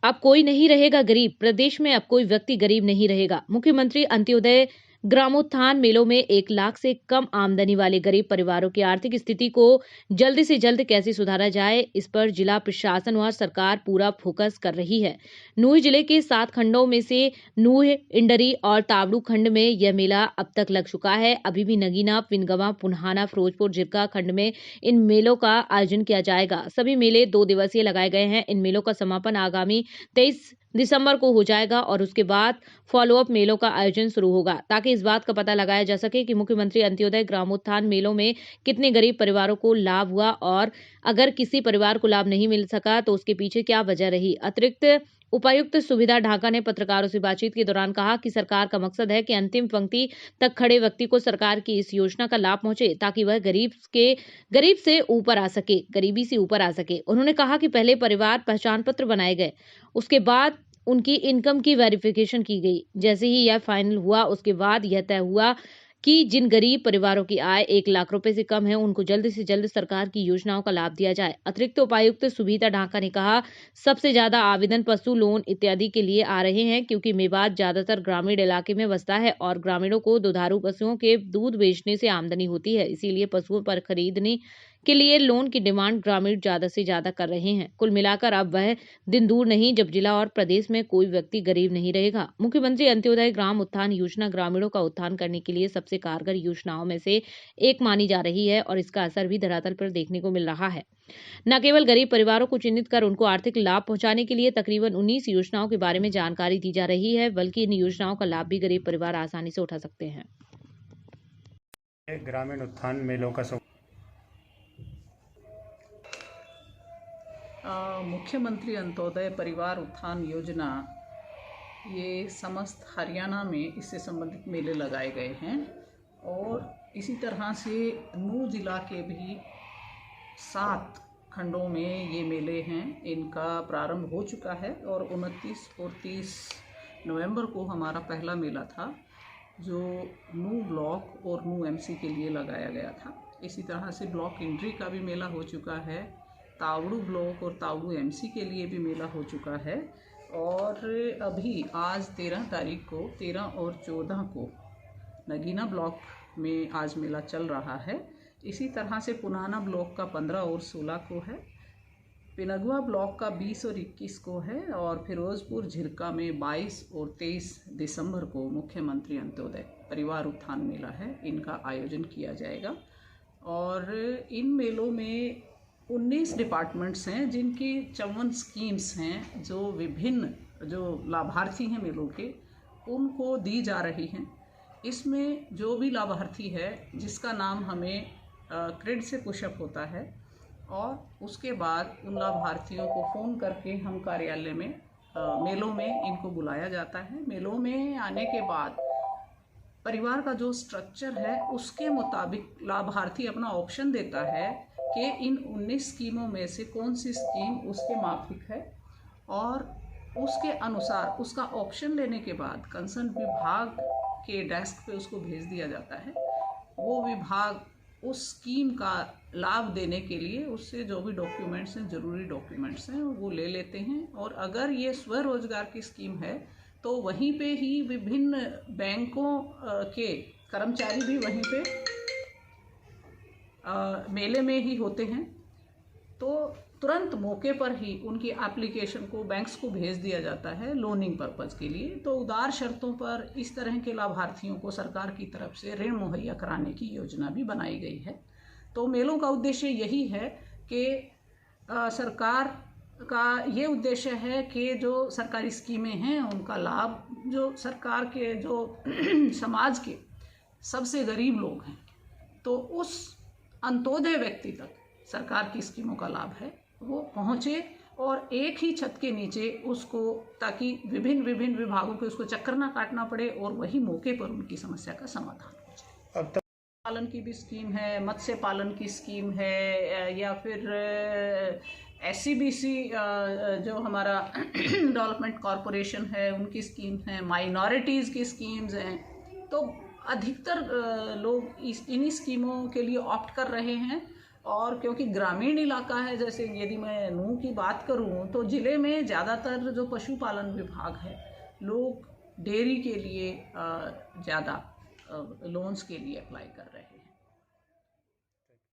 अब कोई नहीं रहेगा गरीब। प्रदेश में अब कोई व्यक्ति गरीब नहीं रहेगा। मुख्यमंत्री अंत्योदय ग्रामोत्थान मेलों में 1 लाख से कम आमदनी वाले गरीब परिवारों की आर्थिक स्थिति को जल्द से जल्द कैसे सुधारा जाए, इस पर जिला प्रशासन व सरकार पूरा फोकस कर रही है। नूंह जिले के 7 खंडों में से नूंह, इंडरी और तावड़ू खंड में यह मेला अब तक लग चुका है। अभी भी नगीना, पिनगवा, पुन्हाना, फिरोजपुर, जिरका खंड में इन मेलों का आयोजन किया जाएगा। सभी मेले 2 दिवसीय लगाए गए हैं। इन मेलों का समापन आगामी 23 दिसंबर को हो जाएगा और उसके बाद फॉलोअप मेलों का आयोजन शुरू होगा, ताकि इस बात का पता लगाया जा सके कि मुख्यमंत्री अंत्योदय ग्रामोत्थान मेलों में कितने गरीब परिवारों को लाभ हुआ और अगर किसी परिवार को लाभ नहीं मिल सका तो उसके पीछे क्या वजह रही। अतिरिक्त उपायुक्त सुविधा ढाका ने पत्रकारों से बातचीत के दौरान कहा कि सरकार का मकसद है कि अंतिम पंक्ति तक खड़े व्यक्ति को सरकार की इस योजना का लाभ पहुंचे, ताकि वह गरीब से ऊपर आ सके, गरीबी से ऊपर आ सके। उन्होंने कहा कि पहले परिवार पहचान पत्र बनाए गए, उसके बाद उनकी इनकम की वेरिफिकेशन की गई। जैसे ही यह फाइनल हुआ, उसके बाद यह तय हुआ कि जिन गरीब परिवारों की आय 1 लाख रुपए से कम है, उनको जल्द से जल्द सरकार की योजनाओं का लाभ दिया जाए। अतिरिक्त उपायुक्त सुविधा ढाका ने कहा, सबसे ज्यादा आवेदन पशु लोन इत्यादि के लिए आ रहे हैं, क्योंकि मेवात ज्यादातर ग्रामीण इलाके में बसता है और ग्रामीणों को दुधारू पशुओं के दूध बेचने से आमदनी होती है। इसीलिए पशुओं पर खरीदने के लिए लोन की डिमांड ग्रामीण ज्यादा से ज्यादा कर रहे हैं। कुल मिलाकर अब वह दिन दूर नहीं जब जिला और प्रदेश में कोई व्यक्ति गरीब नहीं रहेगा। मुख्यमंत्री अंत्योदय ग्राम उत्थान योजना ग्रामीणों का उत्थान करने के लिए सबसे कारगर योजनाओं में से एक मानी जा रही है और इसका असर भी धरातल पर देखने को मिल रहा है। न केवल गरीब परिवारों को चिन्हित कर उनको आर्थिक लाभ पहुंचाने के लिए तकरीबन 19 योजनाओं के बारे में जानकारी दी जा रही है, बल्कि इन योजनाओं का लाभ भी गरीब परिवार आसानी से उठा सकते हैं। ग्रामीण उत्थान मेलों का मुख्यमंत्री अंत्योदय परिवार उत्थान योजना, ये समस्त हरियाणा में इससे संबंधित मेले लगाए गए हैं और इसी तरह से नूंह जिला के भी 7 खंडों में ये मेले हैं। इनका प्रारंभ हो चुका है और 29 और 30 नवंबर को हमारा पहला मेला था, जो नूंह ब्लॉक और नूंह एमसी के लिए लगाया गया था। इसी तरह से ब्लॉक इंड्री का भी मेला हो चुका है, तावड़ू ब्लॉक और तावड़ू एमसी के लिए भी मेला हो चुका है और अभी आज 13 तारीख को 13 और 14 को नगीना ब्लॉक में आज मेला चल रहा है। इसी तरह से पुन्हाना ब्लॉक का 15 और 16 को है, पिनगवा ब्लॉक का 20 और 21 को है और फिरोजपुर झिरका में 22 और 23 दिसंबर को मुख्यमंत्री अंत्योदय परिवार उत्थान मेला है, इनका आयोजन किया जाएगा। और इन मेलों में 19 डिपार्टमेंट्स हैं जिनकी 54 स्कीम्स हैं, जो विभिन्न जो लाभार्थी हैं मेलों के उनको दी जा रही हैं। इसमें जो भी लाभार्थी है जिसका नाम हमें क्रेड से पुशअप होता है और उसके बाद उन लाभार्थियों को फ़ोन करके हम कार्यालय में मेलों में इनको बुलाया जाता है। मेलों में आने के बाद परिवार का जो स्ट्रक्चर है उसके मुताबिक लाभार्थी अपना ऑप्शन देता है कि इन 19 स्कीमों में से कौन सी स्कीम उसके माफिक है और उसके अनुसार उसका ऑप्शन लेने के बाद कंसर्न विभाग के डेस्क पे उसको भेज दिया जाता है। वो विभाग उस स्कीम का लाभ देने के लिए उससे जो भी डॉक्यूमेंट्स हैं, ज़रूरी डॉक्यूमेंट्स हैं, वो ले लेते हैं। और अगर ये स्वरोजगार की स्कीम है तो वहीं पे ही विभिन्न बैंकों के कर्मचारी भी वहीं पे मेले में ही होते हैं, तो तुरंत मौके पर ही उनकी एप्लीकेशन को बैंक्स को भेज दिया जाता है लोनिंग पर्पज़ के लिए। तो उदार शर्तों पर इस तरह के लाभार्थियों को सरकार की तरफ से ऋण मुहैया कराने की योजना भी बनाई गई है। तो मेलों का उद्देश्य यही है कि सरकार का ये उद्देश्य है कि जो सरकारी स्कीमें हैं उनका लाभ जो सरकार के जो समाज के सबसे गरीब लोग हैं तो उस अंत्योदय व्यक्ति तक सरकार की स्कीमों का लाभ है वो पहुँचे और एक ही छत के नीचे उसको, ताकि विभिन्न विभागों के उसको चक्कर ना काटना पड़े और वही मौके पर उनकी समस्या का समाधान हो जाए। अब तक पालन की भी स्कीम है, मत्स्य पालन की स्कीम है, या फिर SCBC जो हमारा डेवलपमेंट कॉरपोरेशन है उनकी स्कीम है, माइनॉरिटीज़ की स्कीम्स हैं। तो अधिकतर लोग इन्हीं स्कीमों के लिए ऑप्ट कर रहे हैं और क्योंकि ग्रामीण इलाका है, जैसे यदि मैं नूंह की बात करूं तो ज़िले में ज़्यादातर जो पशुपालन विभाग है, लोग डेयरी के लिए ज़्यादा लोन्स के लिए अप्लाई कर रहे हैं।